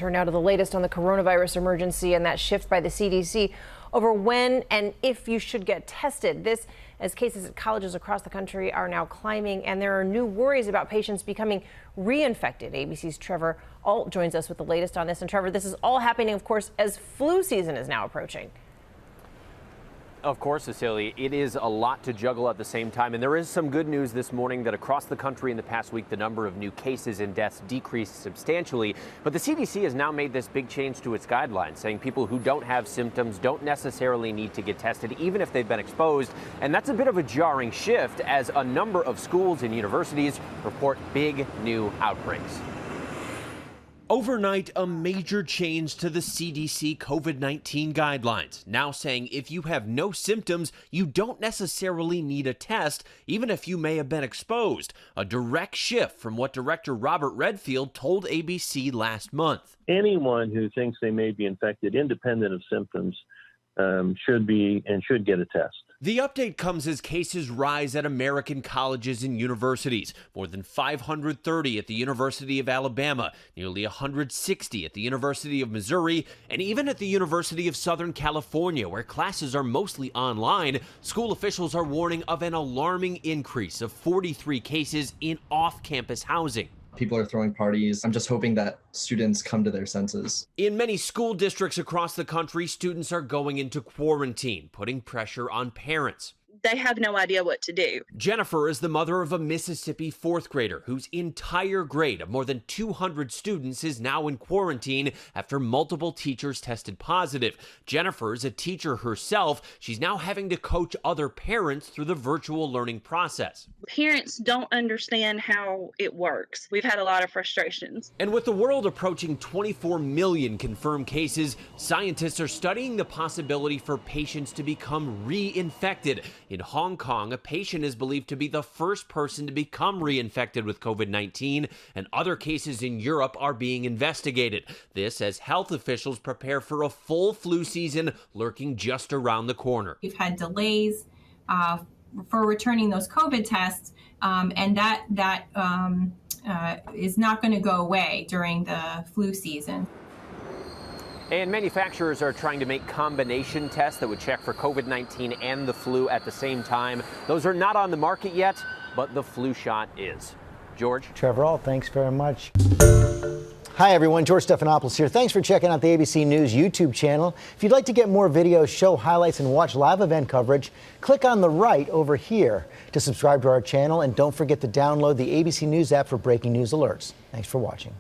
Turn now to the latest on the coronavirus emergency and that shift by the CDC over when and if you should get tested. This as cases at colleges across the country are now climbing, and there are new worries about patients becoming reinfected. ABC's Trevor Alt joins us with the latest on this. And Trevor, this is all happening, of course, as flu season is now approaching. Of course, Cecilia, it is a lot to juggle at the same time. And there is some good news this morning that across the country in the past week, the number of new cases and deaths decreased substantially. But the CDC has now made this big change to its guidelines, saying people who don't have symptoms don't necessarily need to get tested, even if they've been exposed. And that's a bit of a jarring shift as a number of schools and universities report big new outbreaks. Overnight, a major change to the CDC COVID-19 guidelines, now saying if you have no symptoms, you don't necessarily need a test, even if you may have been exposed. A direct shift from what Director Robert Redfield told ABC last month. Anyone who thinks they may be infected, independent of symptoms, should get a test. The update comes as cases rise at American colleges and universities. More than 530 at the University of Alabama, nearly 160 at the University of Missouri, and even at the University of Southern California, where classes are mostly online. School officials are warning of an alarming increase of 43 cases in off-campus housing. People are throwing parties. I'm just hoping that students come to their senses. In many school districts across the country, students are going into quarantine, putting pressure on parents. They have no idea what to do. Jennifer is the mother of a Mississippi fourth grader whose entire grade of more than 200 students is now in quarantine after multiple teachers tested positive. Jennifer is a teacher herself. She's now having to coach other parents through the virtual learning process. Parents don't understand how it works. We've had a lot of frustrations. And with the world approaching 24 million confirmed cases, scientists are studying the possibility for patients to become reinfected. In Hong Kong, a patient is believed to be the first person to become reinfected with COVID-19, and other cases in Europe are being investigated. This as health officials prepare for a full flu season lurking just around the corner. We've had delays for returning those COVID tests, and that is not going to go away during the flu season. And manufacturers are trying to make combination tests that would check for COVID-19 and the flu at the same time. Those are not on the market yet, but the flu shot is. George? Trevor Alt, thanks very much. Hi, everyone. George Stephanopoulos here. Thanks for checking out the ABC News YouTube channel. If you'd like to get more videos, show highlights, and watch live event coverage, click on the right over here to subscribe to our channel. And don't forget to download the ABC News app for breaking news alerts. Thanks for watching.